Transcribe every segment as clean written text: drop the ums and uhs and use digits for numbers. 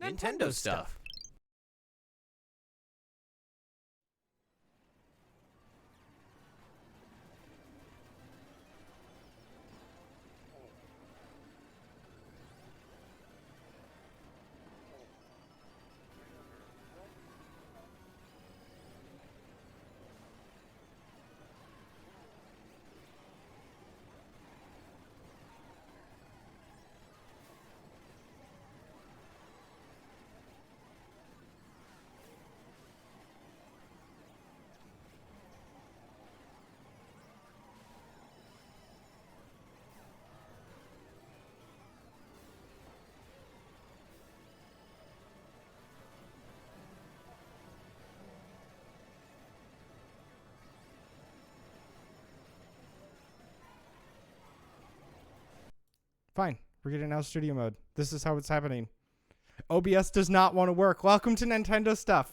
Nintendo stuff. Fine. We're getting out of studio mode. This is how it's happening. OBS does not want to work. Welcome to Nintendo Stuff.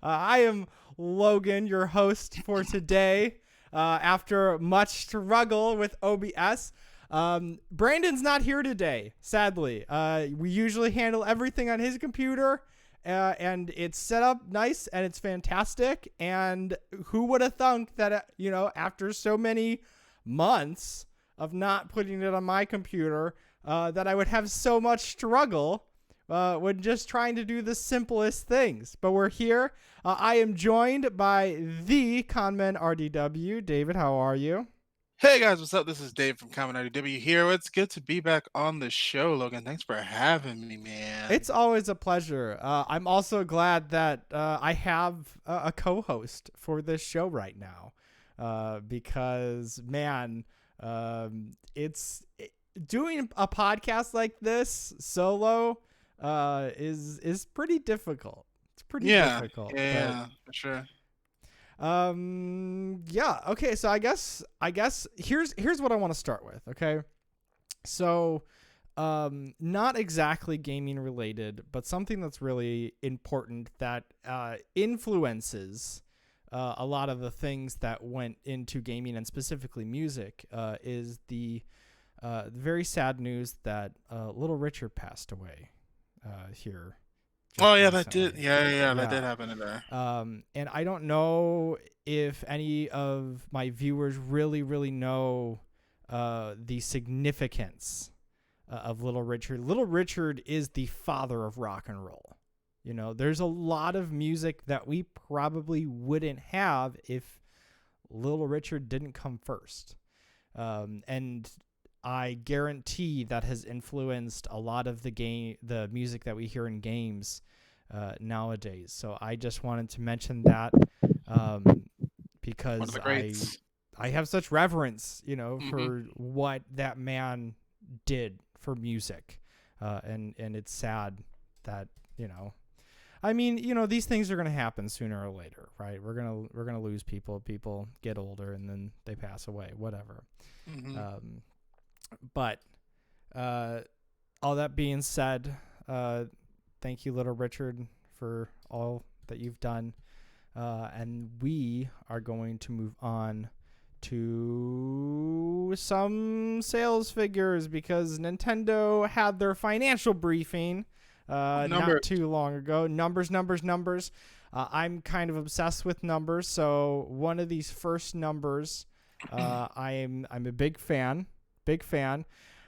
I am Logan, your host for today. After much struggle with OBS, Brandon's not here today, sadly. We usually handle everything on his computer, and it's set up nice, and it's fantastic. And who would have thunk that, after so many months of not putting it on my computer, that I would have so much struggle when just trying to do the simplest things. But we're here. I am joined by the Conman RDW. David, how are you? Hey guys, what's up? This is Dave from Common IDW here. It's good to be back on the show, Logan. Thanks for having me, man. It's always a pleasure. I'm also glad that I have a co-host for this show right now, because, man, doing a podcast like this solo is pretty difficult. It's pretty difficult. Yeah, for sure. Yeah. Okay. So I guess here's what I want to start with. Okay. So, not exactly gaming related, but something that's really important that influences a lot of the things that went into gaming and specifically music is the very sad news that Little Richard passed away here. Oh yeah, that did. Yeah, that did happen today. And I don't know if any of my viewers really know the significance of Little Richard. Little Richard is the father of rock and roll. There's a lot of music that we probably wouldn't have if Little Richard didn't come first. And I guarantee that has influenced a lot of the music that we hear in games nowadays. So I just wanted to mention that because I have such reverence, for what that man did for music. And it's sad that, these things are going to happen sooner or later, right? We're going to lose people. People get older and then they pass away, whatever. Mm-hmm. But all that being said, thank you, Little Richard, for all that you've done. And we are going to move on to some sales figures because Nintendo had their financial briefing not too long ago. Numbers. I'm kind of obsessed with numbers. So one of these first numbers, I'm a big fan.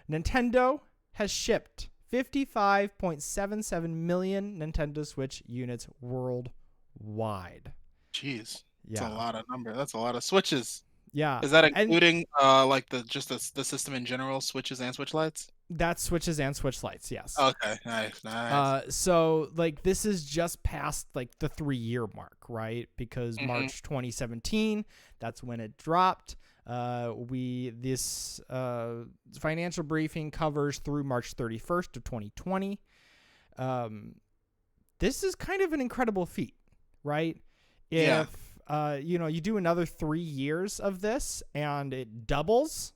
Nintendo has shipped 55.77 million Nintendo Switch units worldwide. Jeez. Yeah. That's a lot of number. That's a lot of Switches. Yeah. Is that including the system in general, Switches and Switch Lights? That's Switches and Switch Lights, yes. Okay, nice. So this is just past the 3-year mark, right? Because March 2017, that's when it dropped. This financial briefing covers through March 31st of 2020. This is kind of an incredible feat, right? If you do another 3 years of this and it doubles,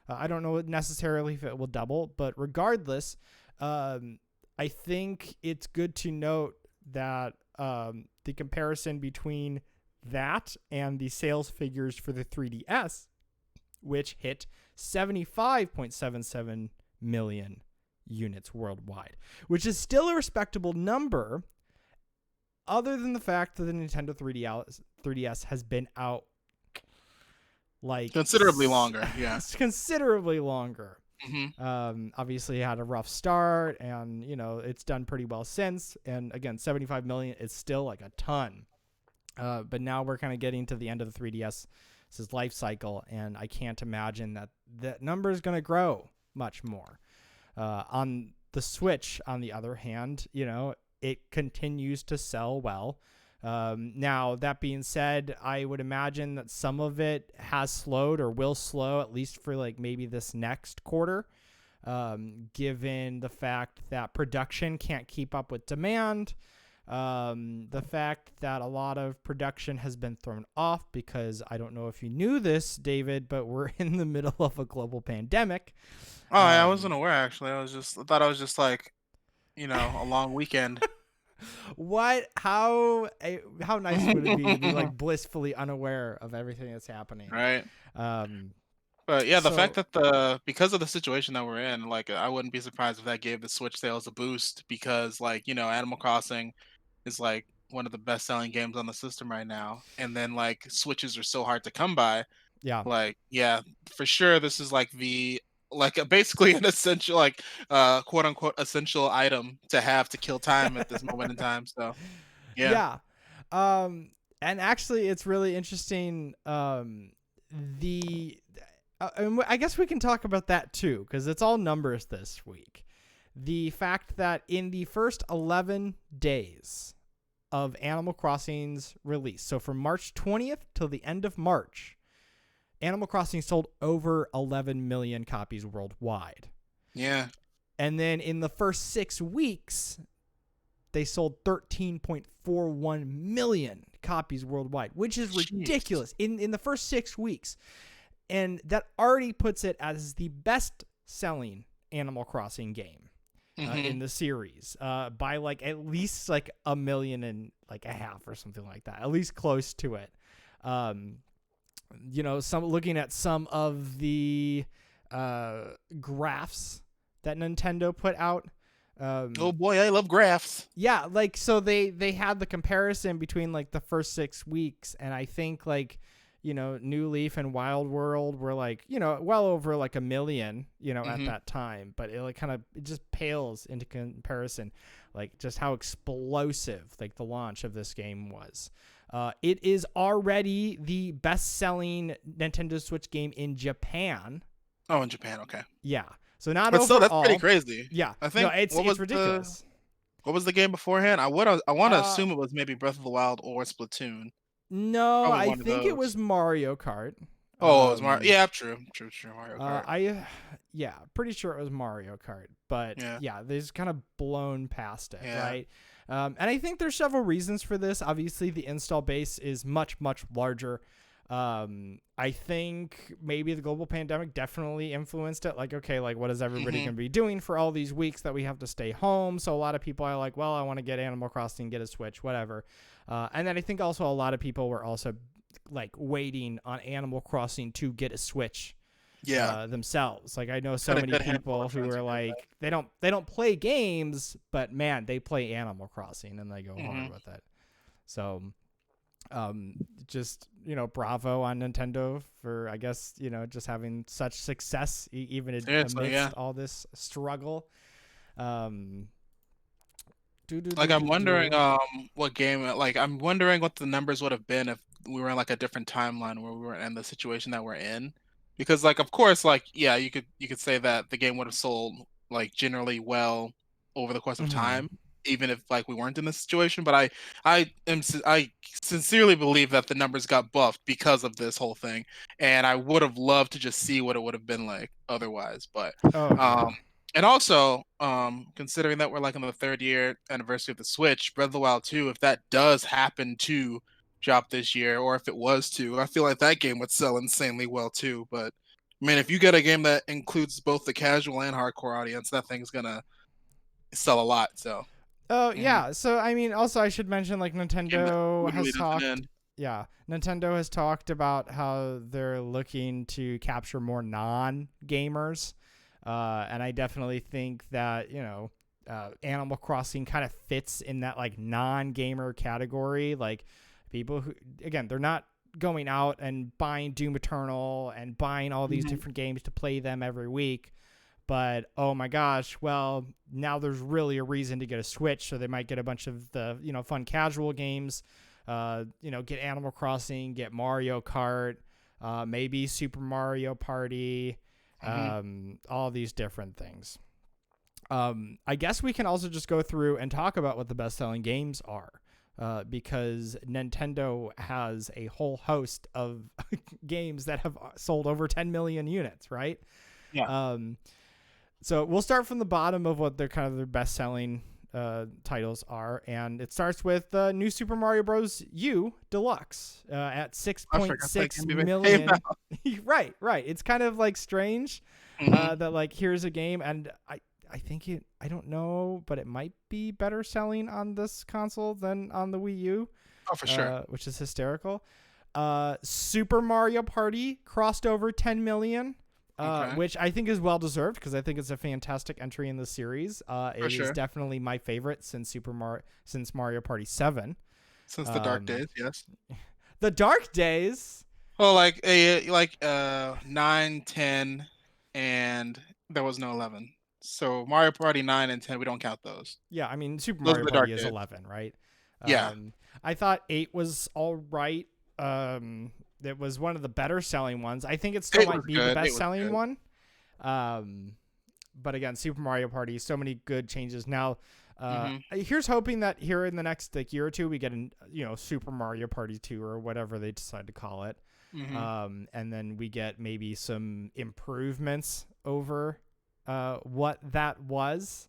I don't know necessarily if it will double, but regardless, I think it's good to note that the comparison between that and the sales figures for the 3DS, which hit 75.77 million units worldwide, which is still a respectable number, other than the fact that the Nintendo 3DS has been out like Considerably longer. Yeah. considerably longer. Hmm. Obviously, it had a rough start, and it's done pretty well since. And again, 75 million is still like a ton. But now we're kind of getting to the end of the 3DS's life cycle, and I can't imagine that number is going to grow much more. On the Switch, on the other hand, it continues to sell well. Now, that being said, I would imagine that some of it has slowed or will slow, at least for like maybe this next quarter, given the fact that production can't keep up with demand. The fact that a lot of production has been thrown off because I don't know if you knew this, David, but we're in the middle of a global pandemic. Oh, I wasn't aware actually. I thought I was just like, a long weekend. What? How nice would it be to be like blissfully unaware of everything that's happening? Right. Um, But yeah, the fact so that because of the situation that we're in, like I wouldn't be surprised if that gave the Switch sales a boost because Animal Crossing is like one of the best selling games on the system right now. And then like Switches are so hard to come by. yeah, Like, yeah, for sure this is like basically an essential quote unquote essential item to have to kill time at this moment in time. So yeah. yeah. And actually, it's really interesting. The and I guess we can talk about that too, because it's all numbers this week. The fact that in the first 11 days of Animal Crossing's release, so from March 20th till the end of March, Animal Crossing sold over 11 million copies worldwide. Yeah. And then in the first 6 weeks, they sold 13.41 million copies worldwide, which is ridiculous in the first 6 weeks. And that already puts it as the best-selling Animal Crossing game in the series by like at least like 1.5 million or something like that, at least close to it. Looking at some of the graphs that Nintendo put out. Oh boy, I love graphs. Yeah, like so they had the comparison between like the first 6 weeks, and I think like New Leaf and Wild World were like well over like 1 million at that time, but it like it just pales into comparison, like just how explosive like the launch of this game was. It is already the best-selling Nintendo Switch game in Japan. Oh, in Japan, okay. Yeah. So not but overall. Still, that's pretty crazy. Yeah. I think it's ridiculous. What was the game beforehand? I want to assume it was maybe Breath of the Wild or Splatoon. No, Probably I one of think it those. was Mario Kart. Oh, it was Mario. Yeah, true. Mario Kart. Pretty sure it was Mario Kart, but yeah, they just kind of blown past it, right? And I think there's several reasons for this. Obviously, the install base is much, much larger. I think maybe the global pandemic definitely influenced it. Like, okay, like what is everybody going to be doing for all these weeks that we have to stay home? So a lot of people are like, well, I want to get Animal Crossing, get a Switch, whatever. And then I think also a lot of people were also like waiting on Animal Crossing to get a Switch themselves. Like I know so many people who are like they don't play games, but man, they play Animal Crossing and they go hard with it. So just bravo on Nintendo for I guess just having such success even amidst all this struggle. I'm wondering what game I'm wondering what the numbers would have been if we were in like a different timeline where we were in the situation that we're in, because like of course you could say that the game would have sold like generally well over the course of time even if like we weren't in this situation, but I sincerely believe that the numbers got buffed because of this whole thing, and I would have loved to just see what it would have been like otherwise, but and also, considering that we're like in the 3rd year anniversary of the Switch, Breath of the Wild 2, if that does happen to drop this year, or if it was to, I feel like that game would sell insanely well too. But I mean, if you get a game that includes both the casual and hardcore audience, that thing's gonna sell a lot. So. Oh yeah. So I mean, also I should mention like Nintendo has talked. End. Yeah, Nintendo has talked about how they're looking to capture more non-gamers. And I definitely think that, Animal Crossing kind of fits in that like non-gamer category. Like people who, again, they're not going out and buying Doom Eternal and buying all these different games to play them every week. But, oh my gosh, well, now there's really a reason to get a Switch. So they might get a bunch of the, fun casual games, get Animal Crossing, get Mario Kart, maybe Super Mario Party, all these different things. I guess we can also just go through and talk about what the best-selling games are, because Nintendo has a whole host of games that have sold over 10 million units, right? Yeah. So we'll start from the bottom of what their best-selling titles are, and it starts with New Super Mario Bros. U Deluxe at 6.6 million. Right. It's kind of like strange that like here's a game, and I think I don't know, but it might be better selling on this console than on the Wii U. Oh, for sure. Which is hysterical. Super Mario Party crossed over 10 million. Which I think is well deserved because I think it's a fantastic entry in the series. It is definitely my favorite since Mario Party 7. Since the dark days, yes. The dark days. Well, like 9, 10, and there was no 11. So Mario Party 9 and 10, we don't count those. Yeah, I mean Super Mario Party is 11, right? Yeah. I thought 8 was all right. It was one of the better selling ones. I think it still might be the best selling one. But again, Super Mario Party, so many good changes. Now, here's hoping that here in the next year or two, we get Super Mario Party 2 or whatever they decide to call it. And then we get maybe some improvements over what that was.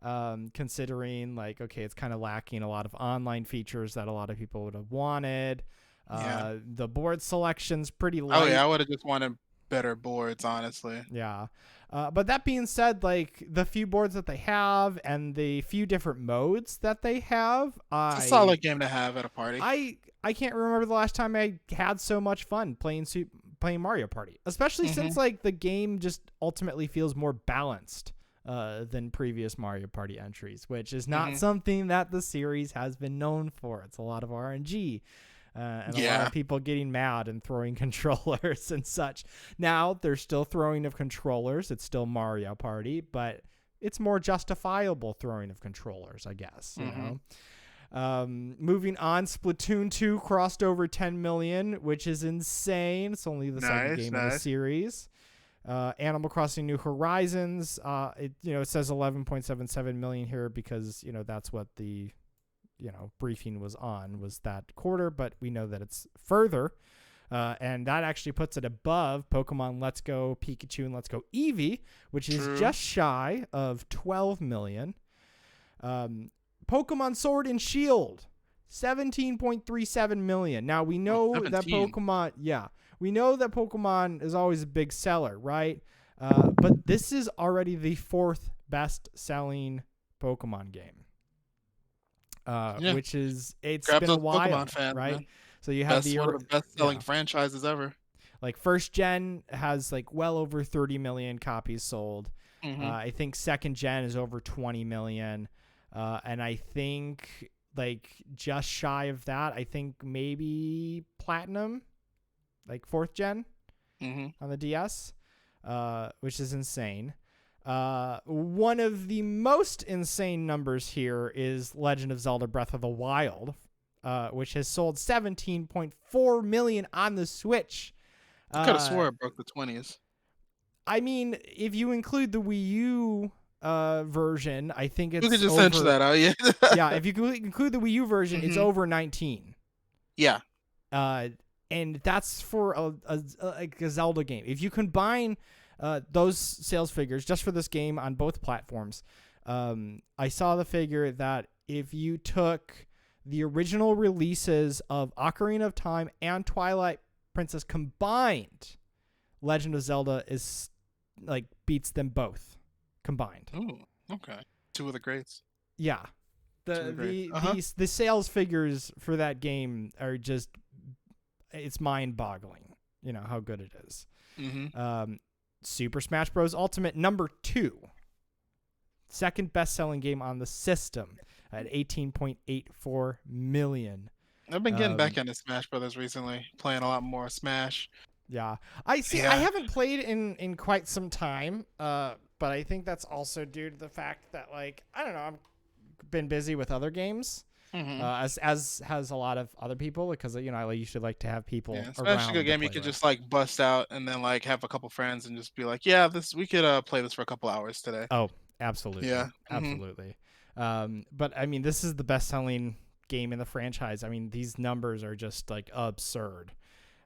Considering like, okay, it's kind of lacking a lot of online features that a lot of people would have wanted. The board selection's pretty light. Oh yeah, I would have just wanted better boards, honestly. Yeah. But that being said, like the few boards that they have and the few different modes that they have, it's a solid game to have at a party. I can't remember the last time I had so much fun playing Mario Party, especially since like the game just ultimately feels more balanced than previous Mario Party entries, which is not something that the series has been known for. It's a lot of RNG. And a lot of people getting mad and throwing controllers and such. Now, there's still throwing of controllers. It's still Mario Party, but it's more justifiable throwing of controllers, I guess. You know. Moving on, Splatoon 2 crossed over 10 million, which is insane. It's only the second game in the series. Animal Crossing New Horizons, it says 11.77 million here because, that's what the briefing was that quarter, but we know that it's further. And that actually puts it above Pokemon Let's Go Pikachu and Let's Go Eevee, which is just shy of 12 million. Pokemon Sword and Shield, 17.37 million. Now we know that Pokemon is always a big seller, right? But this is already the 4th best selling Pokemon game. Which is it's Grab been a while, Pokemon fans, right? Man. So you have one of the best selling franchises ever. Like first gen has like well over 30 million copies sold. I think second gen is over 20 million, and I think like just shy of that. I think maybe Platinum, like 4th gen on the DS, which is insane. One of the most insane numbers here is Legend of Zelda Breath of the Wild, which has sold 17.4 million on the Switch. I could have swore it broke the 20s. I mean, if you include the Wii U version, I think it's we could just censor that out, yeah. Yeah, if you include the Wii U version, it's over 19. Yeah. And that's for a Zelda game. If you combine those sales figures just for this game on both platforms, I saw the figure that if you took the original releases of Ocarina of Time and Twilight Princess combined, Legend of Zelda is like beats them both combined. Oh, okay. 2 of the greats. Yeah. The sales figures for that game are just, it's mind-boggling, how good it is. Super Smash Bros. Ultimate number 2. Second best-selling game on the system at 18.84 million. I've been getting back into Smash Brothers recently, playing a lot more Smash. Yeah. I see. I Yeah. haven't played in quite some time, but I think that's also due to the fact that, like, I don't know, I've been busy with other games, as has a lot of other people, because, you know, I usually like to have people Yeah, Smash is a around good to game you play could with. just like bust out and then like have a couple friends and just be like, yeah, this we could play this for a couple hours today. Oh, absolutely. Yeah. Absolutely. But I mean, this is the best-selling game in the franchise. I mean, these numbers are just like absurd.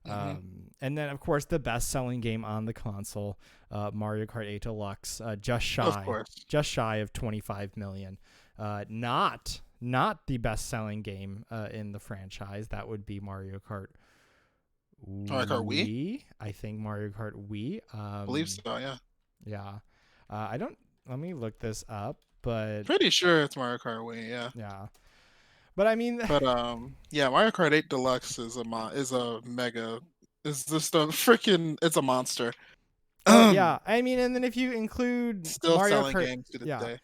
And then, of course, the best-selling game on the console, Mario Kart 8 Deluxe, just Of course. shy of 25 million. Not the best-selling game in the franchise. That would be Mario Kart Mario Kart Wii? Wii. I think Mario Kart Wii. I believe so, yeah. Yeah. I don't. Let me look this up. But Pretty sure it's Mario Kart Wii, yeah. yeah. But I mean, But yeah, Mario Kart 8 Deluxe is a mega is just a freaking it's a monster. oh yeah. I mean, and then if you include Still Mario selling Kart, games to this yeah, day.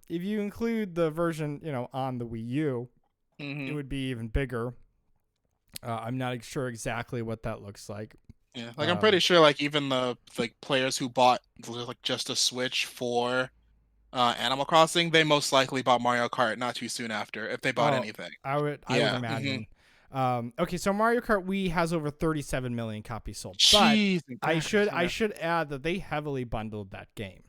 if you include the version, you know, on the Wii U, it Mm-hmm. would be even bigger. I'm not sure exactly what that looks like. Yeah, like I'm pretty sure like even the like players who bought like just a Switch for Animal Crossing, they most likely bought Mario Kart not too soon after if they bought Oh, anything. I would Yeah. Mm-hmm. imagine. Okay, so Mario Kart Wii has over 37 million copies sold, but Jeez, crackers, I yeah. should add that they heavily bundled that game.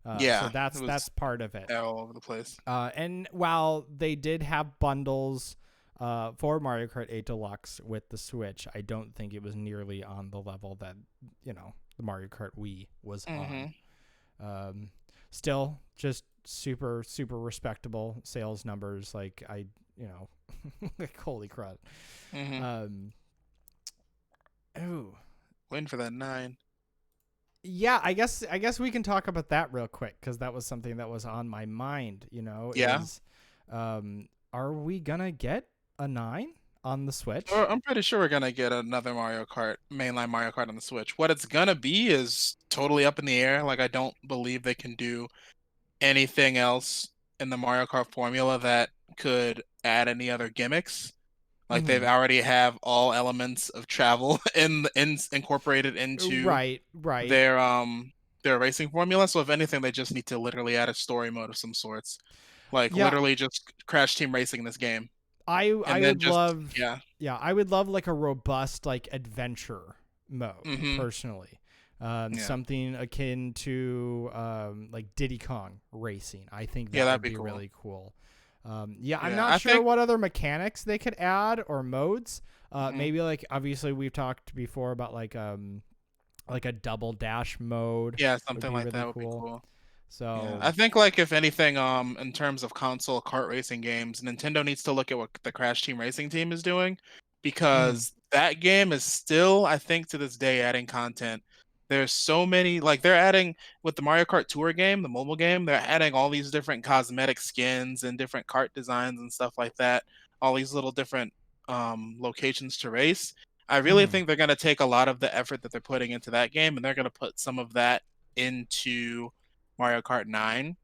So Yeah, that's it was part of it. all over the place. And while they did have bundles for Mario Kart 8 Deluxe with the Switch, I don't think it was nearly on the level that, you know, the Mario Kart Wii was on. Still, just super respectable sales numbers. Like, you know, like, holy crud. Ooh. Waiting for that 9. Yeah, I guess we can talk about that real quick, because that was something that was on my mind. You know, Yeah. Are we gonna get a 9 on the Switch? I'm pretty sure we're gonna get another Mario Kart, mainline Mario Kart on the Switch. What it's gonna be is totally up in the air. Like I don't believe they can do anything else in the Mario Kart formula that could add any other gimmicks. Like they've already have all elements of travel incorporated into Right. their racing formula. So if anything, they just need to literally add a story mode of some sorts. Like Yeah, literally just Crash Team Racing in this game. I And then would just love. yeah. Yeah, I would love like a robust like adventure mode Mm-hmm. personally. Yeah. Something akin to like Diddy Kong Racing. I think that Yeah, that'd would be be cool. really cool. Yeah, I'm Yeah. not I sure think what other mechanics they could add or modes. mhm. Maybe like obviously we've talked before about like a double dash mode Yeah, would something be like really that would be cool. cool. Yeah. So I think like if anything, in terms of console kart racing games, Nintendo needs to look at what the Crash Team Racing team is doing mhm. because that game is still, I think, to this day adding content. There's so many like they're adding with the Mario Kart Tour game, the mobile game, they're adding all these different cosmetic skins and different kart designs and stuff like that. All these little different locations to race. I really Mhm. think they're going to take a lot of the effort that they're putting into that game and they're going to put some of that into Mario Kart 9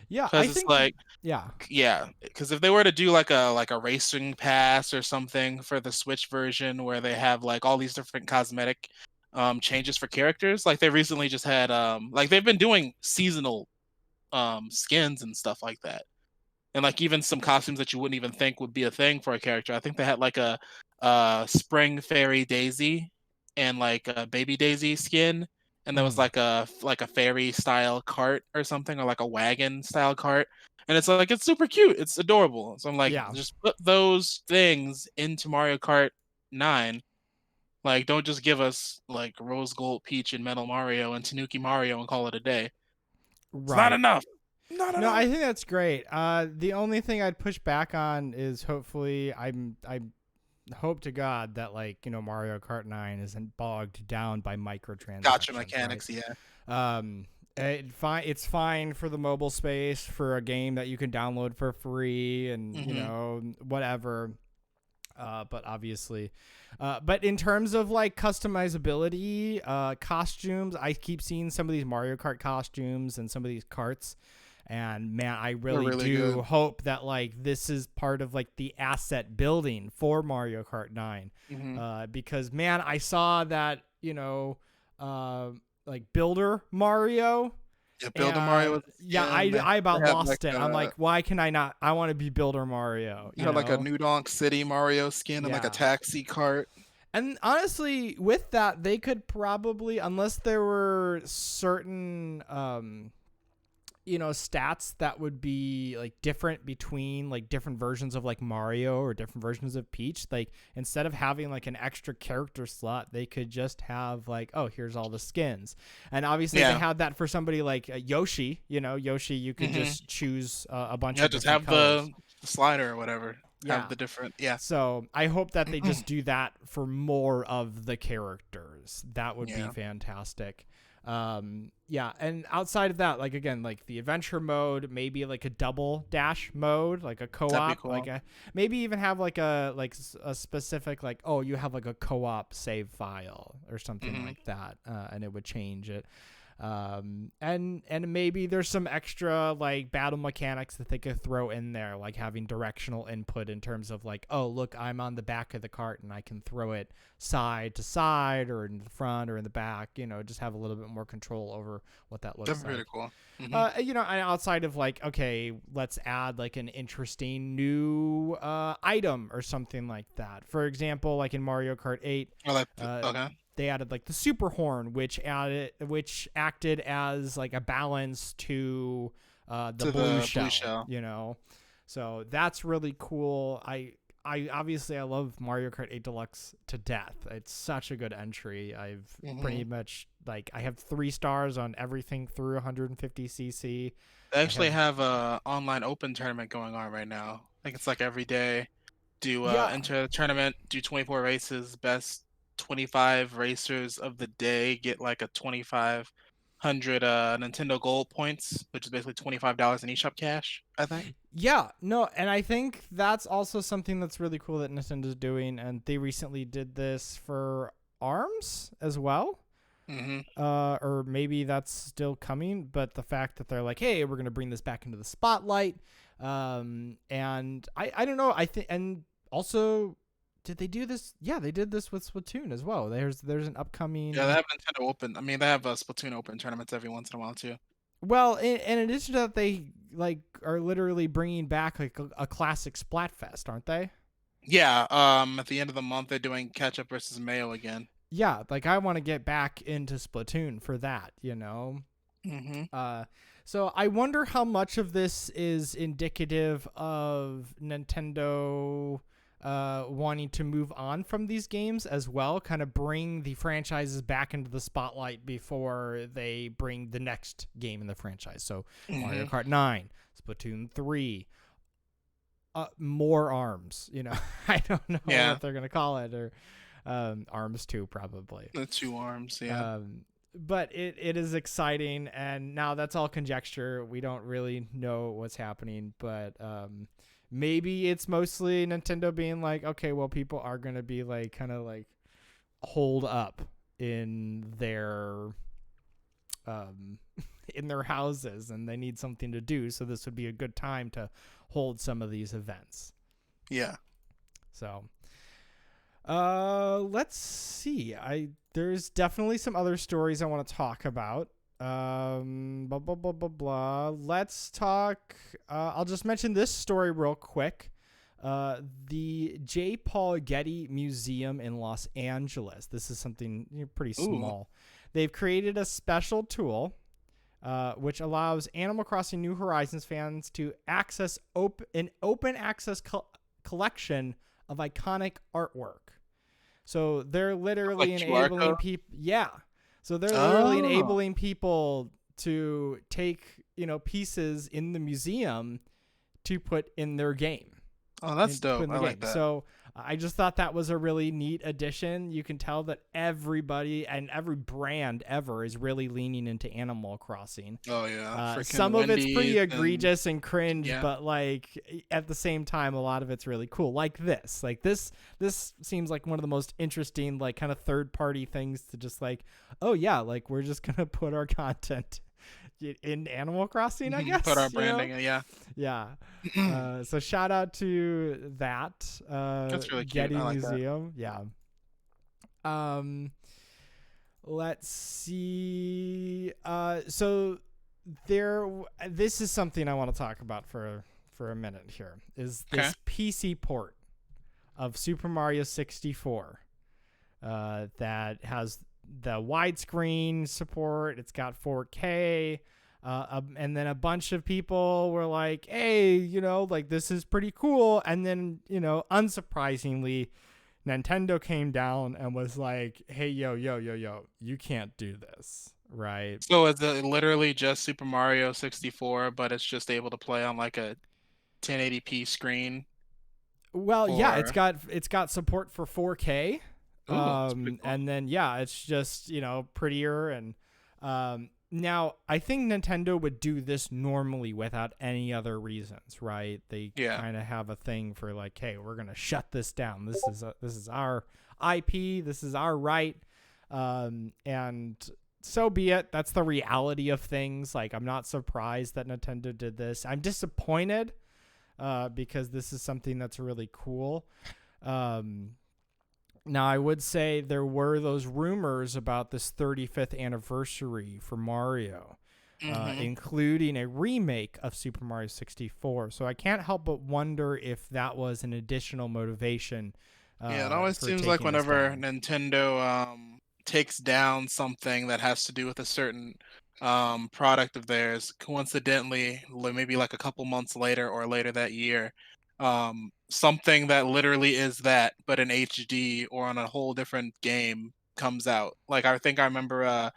Yeah, I because it's think like yeah. yeah, because if they were to do like a racing pass or something for the Switch version where they have like all these different cosmetic changes for characters, like they recently just had like they've been doing seasonal skins and stuff like that. And like even some costumes that you wouldn't even think would be a thing for a character. I think they had like a spring fairy Daisy and like a baby Daisy skin, and there was Mhm. like a fairy style cart or something, or like a wagon style cart. And it's like it's super cute, it's adorable. So I'm like, Yeah. just put those things into Mario Kart 9. Like, don't just give us like Rose Gold, Peach, and Metal Mario and Tanuki Mario and call it a day. It's not Right. enough. Not No, enough. I think that's great. The only thing I'd push back on is hopefully I hope to God that, like, you know, Mario Kart 9 isn't bogged down by Gotcha microtransactions, right? mechanics, yeah. It's fine for the mobile space for a game that you can download for free and, you Hmm. know, whatever. But obviously, but in terms of like customizability, costumes, I keep seeing some of these Mario Kart costumes and some of these karts. And man, I They're really really do good. hope that like this is part of like the asset building for Mario Kart 9. Hmm. Because man, I saw that, like Builder Mario. Yeah, Builder Mario And was a yeah, skin. I They about had like lost it. I'm like, why can I not? I want to be Builder Mario, they had like a New Donk City Mario skin and like a Yeah. taxi cart. And honestly, with that, they could probably, unless there were certain, stats that would be like different between like different versions of like Mario or different versions of Peach, like instead of having like an extra character slot, they could just have like, oh, here's all the skins. And obviously they Yeah. had that for somebody like Yoshi, Yoshi, you could Hmm. just choose a bunch Yeah, of just different have colors. the slider or whatever. Have Yeah. the different. Yeah. So I hope that they just do that for more of the characters. That would be Yeah. fantastic. Yeah, and outside of that, like again, like the adventure mode, maybe like a double dash mode, like a That'd be co-op, cool. maybe even have like a specific like, oh, you have like a co-op save file or something Hmm. like that, and it would change it. And maybe there's some extra like battle mechanics that they could throw in there, like having directional input in terms of like, oh, look, I'm on the back of the cart and I can throw it side to side or in the front or in the back, just have a little bit more control over what that looks That'd be like. pretty cool. Hmm. And outside of like, okay, let's add like an interesting new item or something like that. For example, like in Mario Kart 8, I like. uh, Okay. they added like the super horn, which acted as like a balance to the To blue the blue shell, shell. So that's really cool. I obviously I love Mario Kart 8 Deluxe to death. It's such a good entry. I've Hmm. pretty much like I have 3 stars on everything through 150cc. They I have actually have a online open tournament going on right now. I think it's like every day. Do yeah. enter the tournament, do 24 races, best 25 racers of the day get like a 2,500 Nintendo Gold points, which is basically $25 in eShop cash, I think. Yeah, no, and I think that's also something that's really cool that Nintendo's doing, and they recently did this for ARMS as well. Hmm. Or maybe that's still coming, but the fact that they're like, hey, we're gonna bring this back into the spotlight, and I don't know, I think, and also, did they do this? Yeah, they did this with Splatoon as well. There's an Yeah, they upcoming. have Nintendo Open. I mean, they have Splatoon Open tournaments every once in a while too. Well, in addition to that, they like are literally bringing back like a classic Splatfest, aren't they? Yeah, at the end of the month they're doing Ketchup versus Mayo again. Yeah, like I want to get back into Splatoon for that. Hmm. Uh, so I wonder how much of this is indicative of Nintendo wanting to move on from these games as well, kind of bring the franchises back into the spotlight before they bring the next game in the franchise. So Mario Hmm. Kart 9, Splatoon 3, more ARMS. I don't know Yeah, what they're gonna call it, or ARMS 2 probably. the two arms. Yeah. But it is exciting, and now that's all conjecture. We don't really know what's happening, but maybe it's mostly Nintendo being like, okay, well, people are gonna be like kind of like holed up in their um in their houses, and they need something to do. So this would be a good time to hold some of these events. Yeah. So let's see. There's definitely some other stories I want to talk about. Blah blah blah blah blah. Let's talk. I'll just mention this story real quick. The J. Paul Getty Museum in Los Angeles. This is something pretty Ooh. small. They've created a special tool which allows Animal Crossing New Horizons fans to access an open access collection of iconic artwork. So they're literally Like QR enabling code. people. Yeah. So they're literally Oh. enabling people to take, pieces in the museum to put in their game. Oh, that's To put dope. in I the like game. that. So I just thought that was a really neat addition. You can tell that everybody and every brand ever is really leaning into Animal Crossing. Oh yeah, freaking Some of it's pretty Wendy's and egregious and cringe, yeah. but like at the same time, a lot of it's really cool. Like this seems like one of the most interesting, like kind of third party things to just like, oh yeah, like we're just gonna put our content in Animal Crossing, I guess. Put our branding in, yeah. Yeah. So shout out to that. That's really cute. Getty I like that. Museum. Yeah. Let's see. So this is something I want to talk about for a minute here. Is Okay. this PC port of Super Mario 64 that has the widescreen support. It's got 4K. And then a bunch of people were like, hey, like this is pretty cool. And then, unsurprisingly, Nintendo came down and was like, hey, yo, you can't do this, right? So is it literally just Super Mario 64, but it's just able to play on like a 1080p screen? Well, yeah, Or it's got support for 4K. ooh, that's pretty cool. And then yeah, it's just, prettier and now I think Nintendo would do this normally without any other reasons, right? They Yeah. kind of have a thing for like, hey, we're going to shut this down. This is our IP, this is our right. And so be it. That's the reality of things. Like I'm not surprised that Nintendo did this. I'm disappointed because this is something that's really cool. Now, I would say there were those rumors about this 35th anniversary for Mario, including a remake of Super Mario 64. So I can't help but wonder if that was an additional motivation. Yeah, it always for seems like taking this whenever down. Nintendo takes down something that has to do with a certain product of theirs, coincidentally, maybe like a couple months later or later that year, something that literally is that, but in HD or on a whole different game comes out. Like I think I remember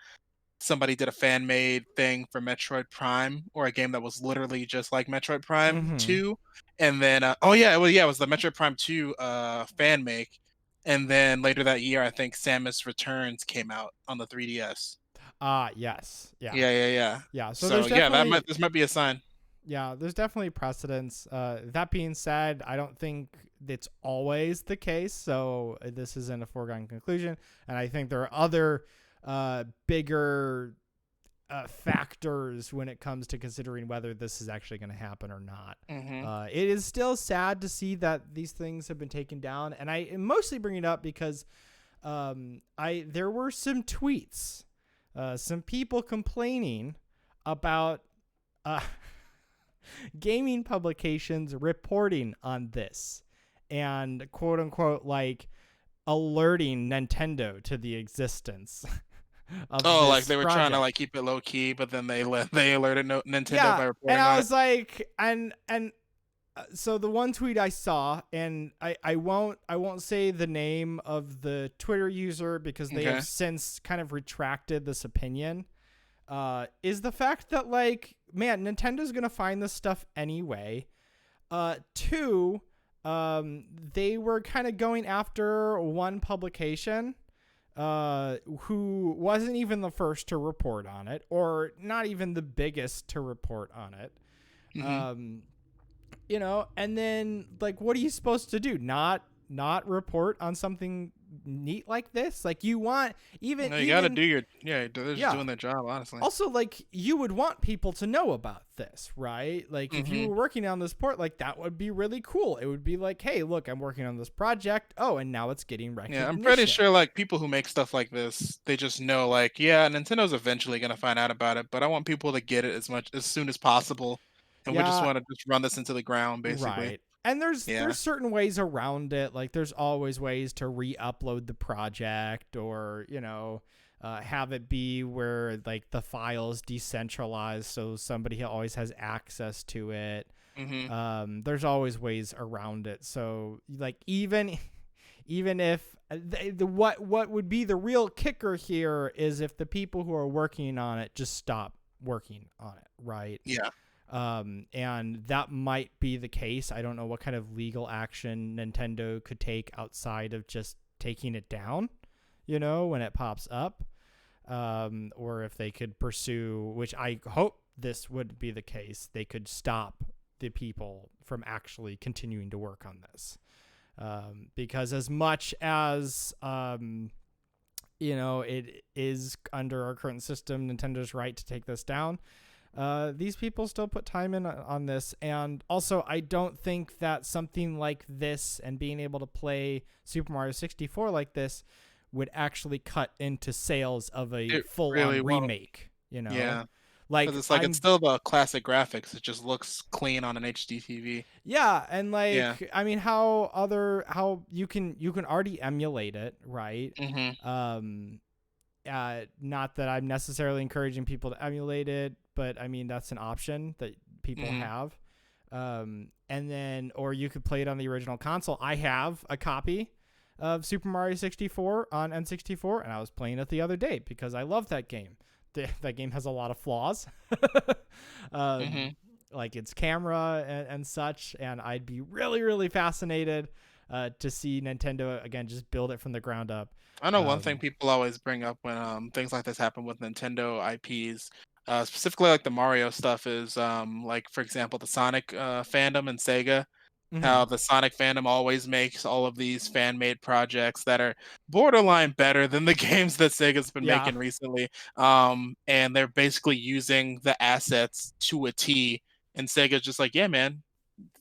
somebody did a fan made thing for Metroid Prime or a game that was literally just like Metroid Prime Mm-hmm. 2. And then oh yeah, it was the Metroid Prime 2 fan make. And then later that year I think Samus Returns came out on the 3DS. Yes. Yeah. Yeah, yeah, yeah. Yeah. So So there's yeah, definitely this might be a sign. Yeah, there's definitely precedence. That being said, I don't think it's always the case. So this isn't a foregone conclusion. And I think there are other bigger factors when it comes to considering whether this is actually going to happen or not. Mhm. It is still sad to see that these things have been taken down. And I mostly bring it up because there were some tweets, some people complaining about gaming publications reporting on this and quote unquote like alerting Nintendo to the existence of Oh, like this they were trying to project. like keep it low key, but then they alerted Nintendo Yeah, by and reporting I on it. was like, and so the one tweet I saw, and I won't say the name of the Twitter user because they Okay. have since kind of retracted this opinion. Is the fact that like, man, Nintendo's gonna find this stuff anyway. Two, they were kind of going after one publication, who wasn't even the first to report on it, or not even the biggest to report on it. Mhm. Um, and then like, what are you supposed to do? Not report on something neat like this? Like you want even No, you got to even do your yeah, they're just yeah. doing their job, honestly. Also, like you would want people to know about this, right? Like if you Mhm. were working on this port, like that would be really cool. It would be like, hey, look, I'm working on this project. Oh, and now it's getting Yeah, I'm pretty recognition. sure like people who make stuff like this, they just know like, yeah, Nintendo's eventually gonna find out about it, but I want people to get it as soon as possible, and we just Yeah, want to just run this into the ground, basically. right. And there's Yeah. certain ways around it. Like there's always ways to re-upload the project, or have it be where like the file's decentralized, so somebody always has access to it. Mhm. There's always ways around it. So like even if what would be the real kicker here is if the people who are working on it just stop working on it, right? Yeah. And that might be the case. I don't know what kind of legal action Nintendo could take outside of just taking it down, when it pops up, or if they could pursue, which I hope this would be the case, they could stop the people from actually continuing to work on this. Because as much as, it is under our current system, Nintendo's right to take this down, these people still put time in on this. And also, I don't think that something like this and being able to play Super Mario 64 like this would actually cut into sales of a full-on really won't. remake, Yeah. Like, Because it's like it's still the classic graphics. It just looks clean on an HD TV. Yeah, and Yeah. I mean, how you can already emulate it, right? Mhm. Not that I'm necessarily encouraging people to emulate it, but I mean that's an option that people Mhm. have. And then, or you could play it on the original console. I have a copy of Super Mario 64 on N64, and I was playing it the other day because I love that game. That game has a lot of flaws, Mhm. like its camera and such, and I'd be really, really fascinated to see Nintendo again just build it from the ground up. I know one thing people always bring up when things like this happen with Nintendo IPs, specifically like the Mario stuff, is like for example the Sonic fandom and Sega. Mm-hmm. How the Sonic fandom always makes all of these fan-made projects that are borderline better than the games that Sega's been Yeah, making recently. And they're basically using the assets to a T. And Sega's just like, yeah, man,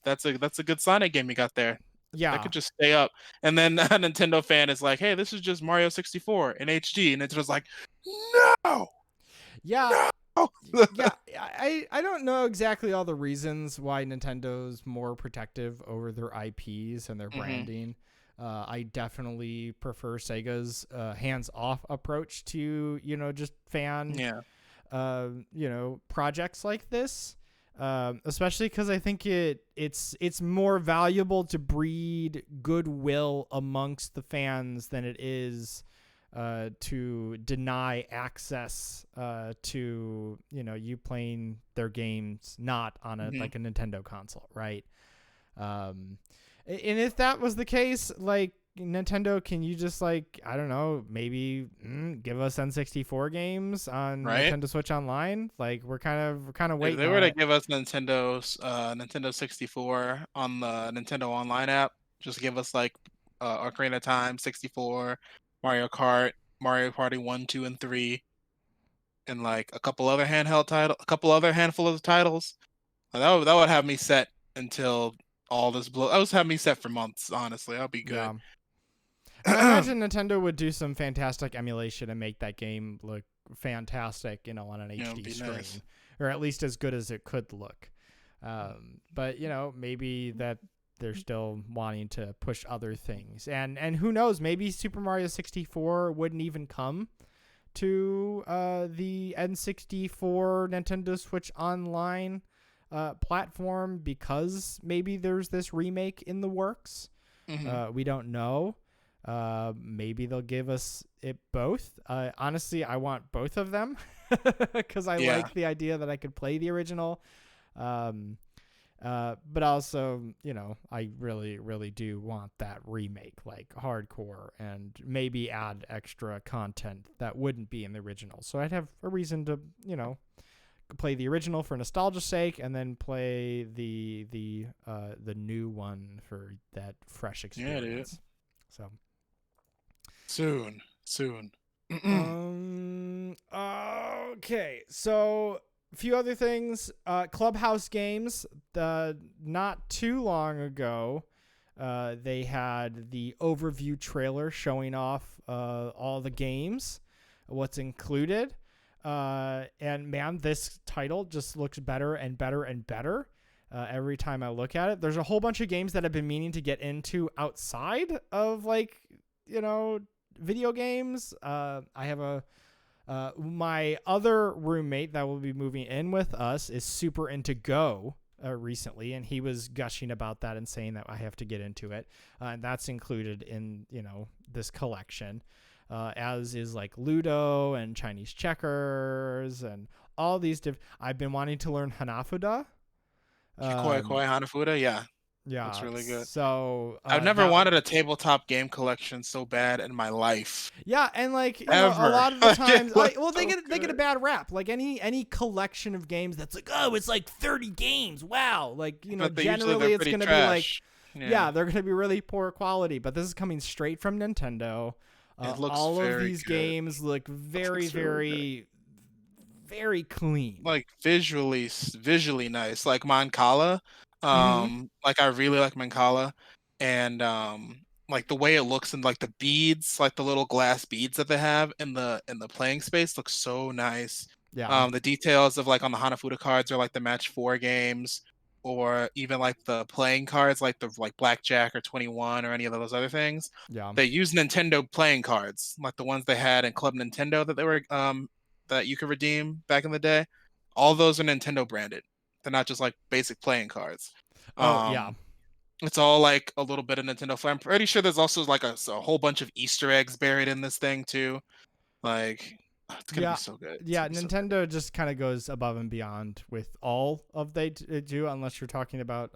that's a good Sonic game you got there. That yeah, could just stay up. And then a Nintendo fan is like, hey, this is just Mario 64 in HD. And Nintendo's like, no, yeah. no. Yeah, I don't know exactly all the reasons why Nintendo's more protective over their IPs and their hmm branding. I definitely prefer Sega's hands-off approach to just fan Yeah. projects like this. Especially because I think it's more valuable to breed goodwill amongst the fans than it is to deny access to you playing their games not on a hmm like a Nintendo console, right? And if that was the case, like Nintendo, can you just like I don't know, maybe give us N64 games on Right. Nintendo Switch Online? Like we're kind of If waiting they were on to it. give us Nintendo 64 on the Nintendo Online app, just give us like Ocarina of Time 64, Mario Kart, Mario Party 1, 2, and 3, and like a couple other handful of titles. That would have me set until all this blow. That would have me set for months. Honestly, that'd be good. Yeah. And I imagine Nintendo would do some fantastic emulation and make that game look fantastic, on an It'd HD be nice. screen, or at least as good as it could look. But maybe that they're still wanting to push other things, and who knows? Maybe Super Mario 64 wouldn't even come to the N64 Nintendo Switch Online platform because maybe there's this remake in the works. hmm We don't know. Maybe they'll give us it both. Honestly, I want both of them because I Yeah. like the idea that I could play the original. Um, but also, I really, really do want that remake, like hardcore, and maybe add extra content that wouldn't be in the original. So I'd have a reason to, play the original for nostalgia's sake, and then play the new one for that fresh Yeah, dude. experience. So. Soon. Soon. Okay. So a few other things. Clubhouse Games. Not too long ago, they had the overview trailer showing off all the games, what's included. And man, this title just looks better and better and better. Every time I look at it, there's a whole bunch of games that I've been meaning to get into outside of video games. I have my other roommate that will be moving in with us is super into Go recently, and he was gushing about that and saying that I have to get into it. And that's included in, this collection, as is like Ludo and Chinese checkers and all these I've been wanting to learn Hanafuda. Koi Koi Hanafuda, yeah, looks Yeah. really good. So I've never that wanted a tabletop game collection so bad in my life. yeah, and like a Ever. lot of the Like, it times, looks well, so they get a good. bad rap. Like any collection of games that's like, oh, it's like 30 games. Wow. Like But they're generally it's pretty gonna be like, trash. Yeah. yeah, they're gonna be really poor quality. But this is coming straight from Nintendo. It looks All of very these good. games look It very, looks really good. very, very clean. Like visually nice. Like Mancala. Mm-hmm. Like I really like Mancala. And like the way it looks and like the beads, like the little glass beads that they have in the playing space looks so nice. Yeah. The details of like on the Hanafuda cards are like the match 4 games, or even like the playing cards like the like blackjack or 21 or any of those other things. Yeah. They use Nintendo playing cards, like the ones they had in Club Nintendo that they were that you could redeem back in the day. All those are Nintendo branded. They're not just like basic playing cards. Oh yeah. Um, it's all like a little bit of Nintendo flair. I'm pretty sure there's also like a whole bunch of Easter eggs buried in this thing too. Like, it's gonna be Yeah. so good. It's Yeah, gonna be so good. Nintendo just kind of goes above and beyond with all of they do, unless you're talking about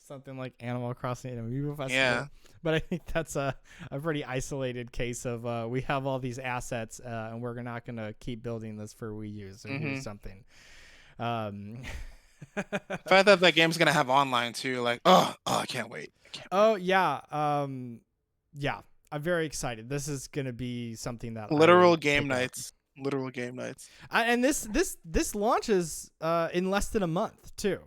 something like Animal Crossing and Amiibo Festival. Yeah. But I think that's a pretty isolated case of we have all these assets and we're not going to keep building this for Wii U. So here's something. Um, The fact that that game's gonna have online too, like, I can't wait. I can't oh yeah, yeah. I'm very excited. This is going to be something that I Literal will game pick up. nights. Literal game nights. And this launches in less than a month too.